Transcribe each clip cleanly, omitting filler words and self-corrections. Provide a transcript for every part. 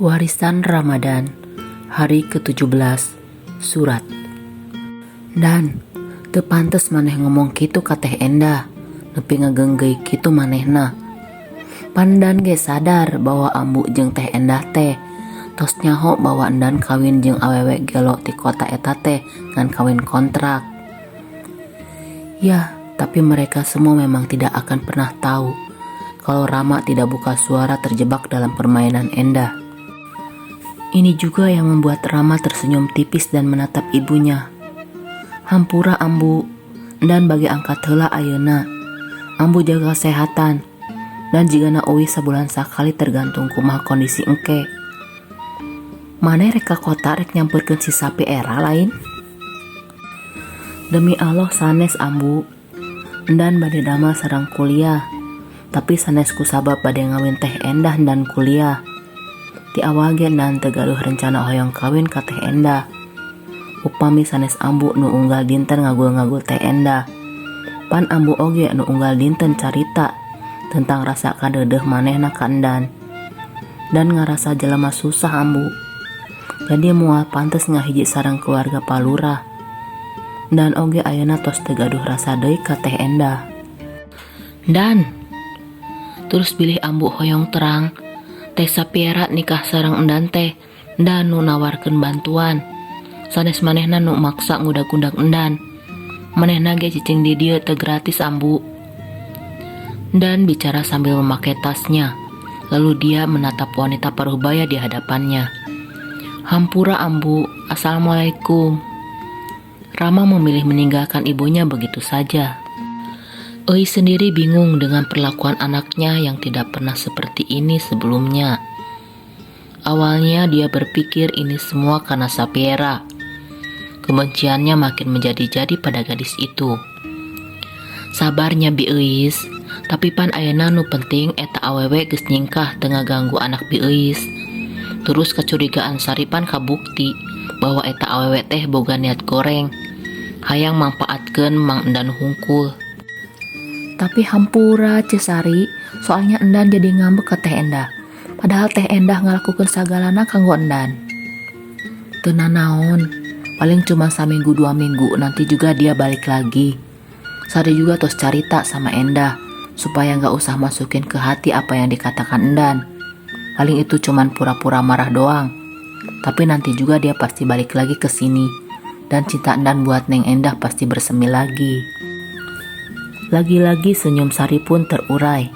Warisan Ramadan, hari ke-17, surat. Dan, teu pantes maneh ngomong kitu ka Teh Endah, nepi ngagenggei kitu manehna. Pandan ge sadar bahwa ambu jeung Teh Endah teh tos nyaho bahwa endan kawin jeung awewe gelo di kota eta teh ngan kawin kontrak. Ya, tapi mereka semua memang tidak akan pernah tahu kalau Rama tidak buka suara terjebak dalam permainan Endah. Ini juga yang membuat Rama tersenyum tipis dan menatap ibunya. Hampura ambu, dan bagi angkat heula ayeuna. Ambu jaga kesehatan, dan jigana uwi sebulan sakali tergantung kumaha kondisi engke. Maneh rek ka kota rek nyamperkeun si sapi era lain? Demi Allah sanes ambu, dan bade damel sareng kuliah. Tapi sanes ku sabab bade ngawin Teh Endah dan kuliah. Di awal ge dan tegaluh rencana hoyong kawin ka Teh Endah. Upami sanes ambu nu unggal dinten ngagul-ngagul Teh Endah. Pan ambu oge nu unggal dinten carita tentang rasa kadeudeuh manehna ka endan. Dan ngarasa jelema susah ambu. Jadi moal pantes ngahiji sareng keluarga palurah. Dan oge ayeuna tos teu gaduh rasa deui ka Teh Endah. Dan terus bilih ambu hoyong terang Teh Sapiera nikah sareng endan teh, endan nu nawarkeun bantuan. Sanes manehna nu maksa ngudag-udag endan. Manehna ge cicing di dieu teu gratis ambu. Dan bicara sambil memakai tasnya. Lalu dia menatap wanita paruh baya di hadapannya. Hampura ambu, assalamualaikum. Rama memilih meninggalkan ibunya begitu saja. Oi sendiri bingung dengan perlakuan anaknya yang tidak pernah seperti ini sebelumnya. Awalnya dia berpikir ini semua karena Sapiera. Kebenciannya makin menjadi-jadi pada gadis itu. Sabarnya Bi Euis, tapi pan ayeuna nu penting eta awewe geus nyingkah teu ngaganggu anak Bi Euis. Terus kecurigaan Saripan kabukti bahwa eta awewe teh boga niat goreng. Hayang mangpaatkeun Mang Endan hungkul. Tapi hampura Cesari, soalnya endan jadi ngambek ke Teh Endah. Padahal Teh Endah ngalakukeun sagalana kanggo endan. Teu nanaon, paling cuma saminggu 2 minggu nanti juga dia balik lagi. Sari juga tos carita sama Endah supaya gak usah masukin ke hati apa yang dikatakan endan. Paling itu cuman pura-pura marah doang. Tapi nanti juga dia pasti balik lagi ke sini dan cinta endan buat Neng Endah pasti bersemi lagi. Lagi-lagi senyum Sari pun terurai.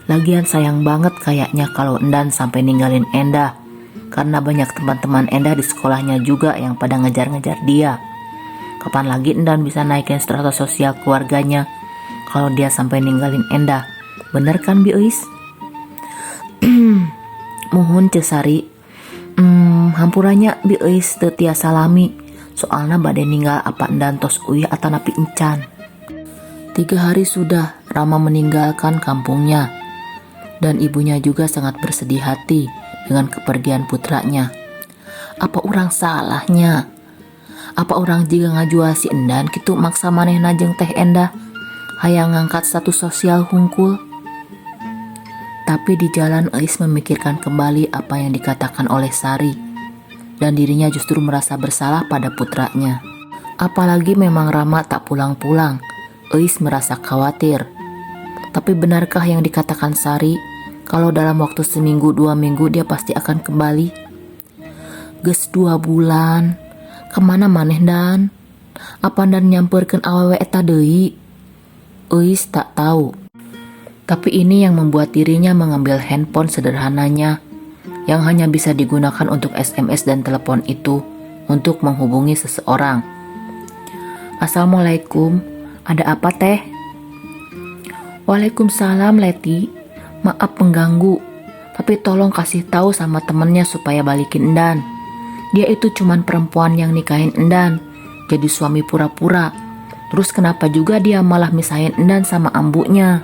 Lagian sayang banget kayaknya kalau endan sampai ninggalin Endah. Karena banyak teman-teman Endah di sekolahnya juga yang pada ngejar-ngejar dia. Kapan lagi endan bisa naikin strata sosial keluarganya kalau dia sampai ninggalin Endah? Bener kan Bi Euis? Muhun Cesari. Hampuranya Bi Euis teu tiasa lami. Soalna bade ninggal apa endan tos uyah atanapi encan. 3 hari sudah Rama meninggalkan kampungnya, dan ibunya juga sangat bersedih hati dengan kepergian putranya. Apa urang salahnya? Apa urang jiga ngajual si endan kitu maksa manehna jeung Teh Endah hayang ngangkat status sosial hungkul? Tapi di jalan Euis memikirkan kembali apa yang dikatakan oleh Sari, dan dirinya justru merasa bersalah pada putranya. Apalagi memang Rama tak pulang-pulang. Euis merasa khawatir. Tapi benarkah yang dikatakan Sari kalau dalam waktu seminggu 2 minggu dia pasti akan kembali? Geus 2 bulan. Kemana maneh dan? Apa dan nyamperkeun awewe eta deui? Euis tak tahu. Tapi ini yang membuat dirinya mengambil handphone sederhananya yang hanya bisa digunakan untuk SMS dan telepon itu untuk menghubungi seseorang. Assalamualaikum. Ada apa Teh? Waalaikumsalam Leti. Maaf mengganggu, tapi tolong kasih tahu sama temennya supaya balikin endan. Dia itu cuman perempuan yang nikahin endan, jadi suami pura-pura. Terus kenapa juga dia malah misahin endan sama ambunya?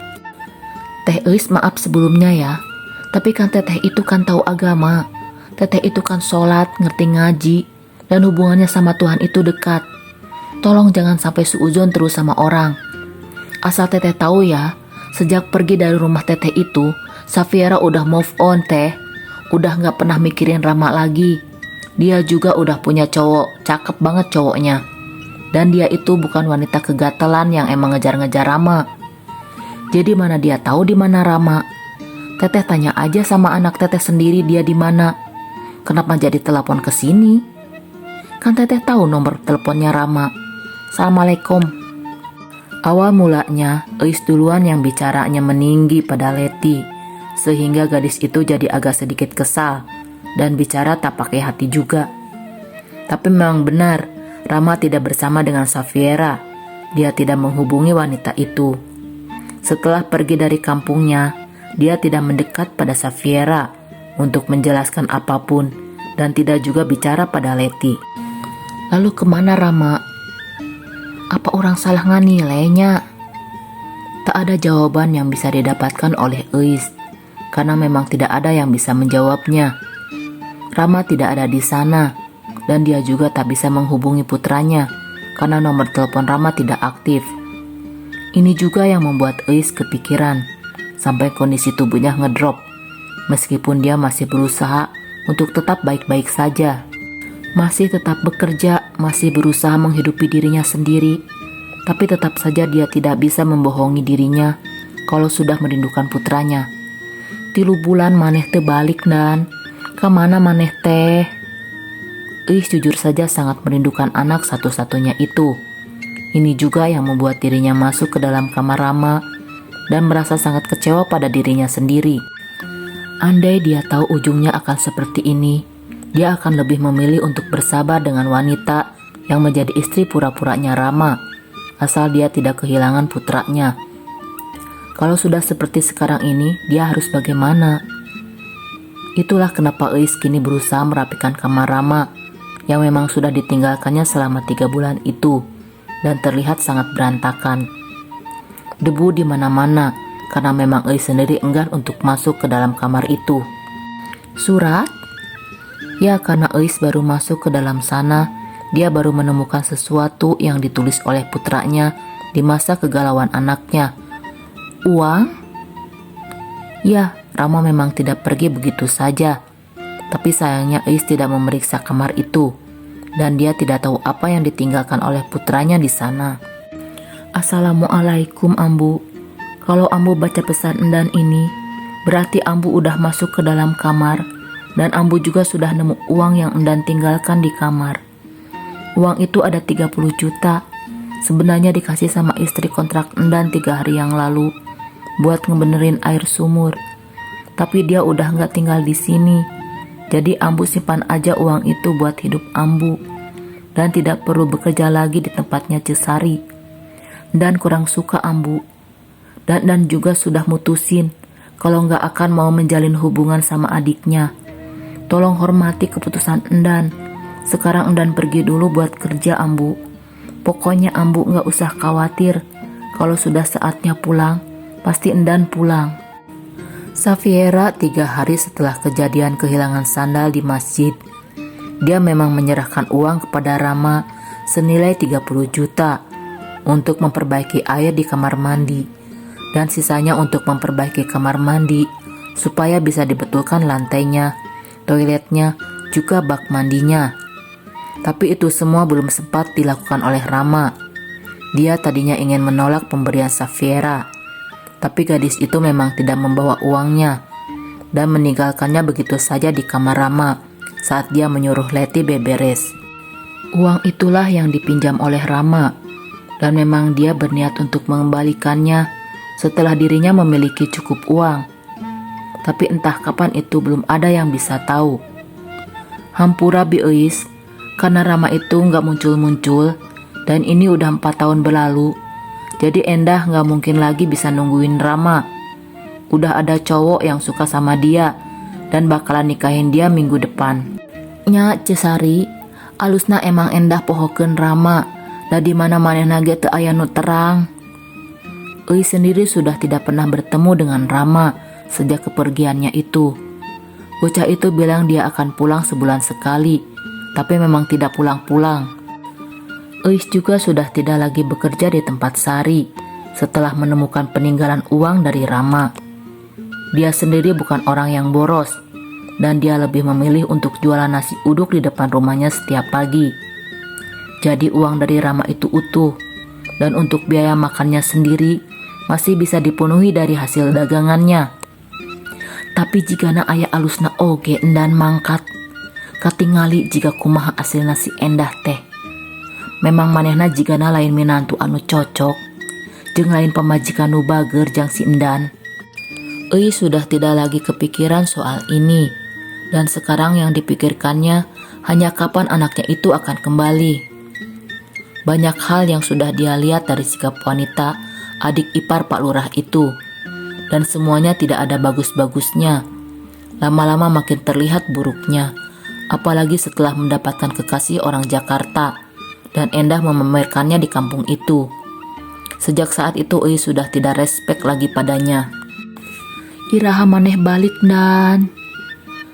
Teh Euis maaf sebelumnya ya. Tapi kan teteh itu kan tahu agama. Teteh itu kan sholat, ngerti ngaji, dan hubungannya sama Tuhan itu dekat. Tolong jangan sampai suuzon terus sama orang. Asal teteh tahu ya, sejak pergi dari rumah teteh itu, Safiera udah move on Teh. udah gak pernah mikirin Rama lagi. Dia juga udah punya cowok, cakep banget cowoknya. Dan dia itu bukan wanita kegatelan yang emang ngejar-ngejar Rama. Jadi mana dia tahu di mana Rama? Teteh tanya aja sama anak teteh sendiri dia di mana. Kenapa jadi telepon ke sini? Kan teteh tahu nomor teleponnya Rama. Assalamualaikum. Awal mulanya Eis duluan yang bicaranya meninggi pada Leti, sehingga gadis itu jadi agak sedikit kesal dan bicara tak pakai hati juga. Tapi memang benar, Rama tidak bersama dengan Safiera. Dia tidak menghubungi wanita itu. Setelah pergi dari kampungnya, dia tidak mendekat pada Safiera untuk menjelaskan apapun dan tidak juga bicara pada Leti. Lalu kemana Rama? Apa orang salah nganilainya? Tak ada jawaban yang bisa didapatkan oleh Eis, karena memang tidak ada yang bisa menjawabnya. Rama tidak ada di sana, dan dia juga tak bisa menghubungi putranya, karena nomor telepon Rama tidak aktif. Ini juga yang membuat Eis kepikiran, sampai kondisi tubuhnya ngedrop, meskipun dia masih berusaha untuk tetap baik-baik saja. Masih tetap bekerja, masih berusaha menghidupi dirinya sendiri, tapi tetap saja dia tidak bisa membohongi dirinya kalau sudah merindukan putranya. 3 bulan maneh teu balik dan kemana maneh teh? Eis jujur saja sangat merindukan anak satu-satunya itu. Ini juga yang membuat dirinya masuk ke dalam kamar Rama dan merasa sangat kecewa pada dirinya sendiri. Andai dia tahu ujungnya akan seperti ini, dia akan lebih memilih untuk bersabar dengan wanita yang menjadi istri pura-puranya Rama, asal dia tidak kehilangan putranya. Kalau sudah seperti sekarang ini, dia harus bagaimana? Itulah kenapa Eis kini berusaha merapikan kamar Rama yang memang sudah ditinggalkannya selama 3 bulan itu dan terlihat sangat berantakan. Debu di mana-mana karena memang Eis sendiri enggan untuk masuk ke dalam kamar itu. Surat? Ya, karena Eis baru masuk ke dalam sana, dia baru menemukan sesuatu yang ditulis oleh putranya di masa kegalauan anaknya. Uang? Ya, Rama memang tidak pergi begitu saja. Tapi sayangnya Eis tidak memeriksa kamar itu, dan dia tidak tahu apa yang ditinggalkan oleh putranya di sana. Assalamualaikum Ambu. Kalau Ambu baca pesan Endan ini, berarti Ambu udah masuk ke dalam kamar, dan Ambu juga sudah nemu uang yang Endan tinggalkan di kamar. Uang itu ada 30 juta. Sebenarnya dikasih sama istri kontrak Endan 3 hari yang lalu buat ngebenerin air sumur. Tapi dia udah gak tinggal di sini. Jadi Ambu simpan aja uang itu buat hidup Ambu dan tidak perlu bekerja lagi di tempatnya Cesari. Dan kurang suka Ambu. Dan juga sudah mutusin kalau gak akan mau menjalin hubungan sama adiknya. Tolong hormati keputusan Endan. Sekarang Endan pergi dulu buat kerja Ambu. Pokoknya Ambu gak usah khawatir. Kalau sudah saatnya pulang, pasti Endan pulang. Safiera 3 hari setelah kejadian kehilangan sandal di masjid, dia memang menyerahkan uang kepada Rama senilai 30 juta untuk memperbaiki air di kamar mandi dan sisanya untuk memperbaiki kamar mandi supaya bisa dibetulkan lantainya, toiletnya, juga bak mandinya. Tapi itu semua belum sempat dilakukan oleh Rama. Dia tadinya ingin menolak pemberian Safiera, tapi gadis itu memang tidak membawa uangnya dan meninggalkannya begitu saja di kamar Rama saat dia menyuruh Leti beberes. Uang itulah yang dipinjam oleh Rama dan memang dia berniat untuk mengembalikannya setelah dirinya memiliki cukup uang. Tapi entah kapan itu belum ada yang bisa tahu. Hampura Bi Eis, karena Rama itu gak muncul-muncul dan ini udah 4 tahun berlalu. Jadi Endah gak mungkin lagi bisa nungguin Rama. Udah ada cowok yang suka sama dia dan bakalan nikahin dia minggu depan. Nya Cesari, alusna emang Endah pohokeun Rama. Da di mana manehna ge teu aya nu terang. Eis sendiri sudah tidak pernah bertemu dengan Rama sejak kepergiannya itu. Bocah itu bilang dia akan pulang sebulan sekali, tapi memang tidak pulang-pulang. Eis juga sudah tidak lagi bekerja di tempat Sari setelah menemukan peninggalan uang dari Rama. Dia sendiri bukan orang yang boros, dan dia lebih memilih untuk jualan nasi uduk di depan rumahnya setiap pagi. Jadi uang dari Rama itu utuh, dan untuk biaya makannya sendiri masih bisa dipenuhi dari hasil dagangannya. Tapi jika na aya alusna oge endan mangkat, katingali jika kumaha asilna si endah teh. Memang manehna jigana lain minantu anu cocok, jeung lain pamajikan nu bager jang si endan. Euy sudah tidak lagi kepikiran soal ini, dan sekarang yang dipikirkannya hanya kapan anaknya itu akan kembali. Banyak hal yang sudah dia lihat dari sikap wanita adik ipar Pak Lurah itu, dan semuanya tidak ada bagus-bagusnya. Lama-lama makin terlihat buruknya, apalagi setelah mendapatkan kekasih orang Jakarta dan Endah memamerkannya di kampung itu. Sejak saat itu Euy sudah tidak respek lagi padanya. Iraha maneh balik dan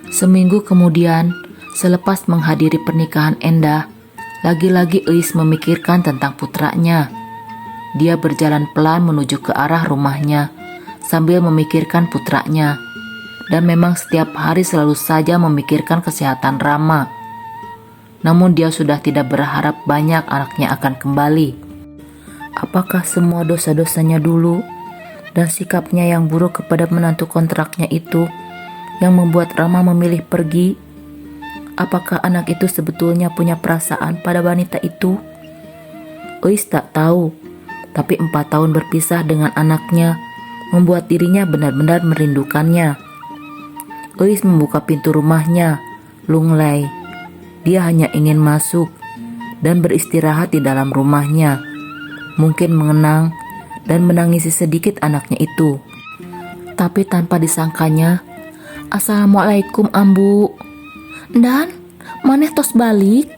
seminggu kemudian, selepas menghadiri pernikahan Endah, lagi-lagi Euis memikirkan tentang putranya. Dia berjalan pelan menuju ke arah rumahnya sambil memikirkan putranya, dan memang setiap hari selalu saja memikirkan kesehatan Rama. Namun dia sudah tidak berharap banyak anaknya akan kembali. Apakah semua dosa-dosanya dulu dan sikapnya yang buruk kepada menantu kontraknya itu yang membuat Rama memilih pergi? Apakah anak itu sebetulnya punya perasaan pada wanita itu? Euis tak tahu, tapi 4 tahun berpisah dengan anaknya membuat dirinya benar-benar merindukannya. Euis membuka pintu rumahnya, lunglai. Dia hanya ingin masuk dan beristirahat di dalam rumahnya, mungkin mengenang dan menangisi sedikit anaknya itu. Tapi tanpa disangkanya, "Assalamualaikum Ambu." "Dan, maneh tos balik?"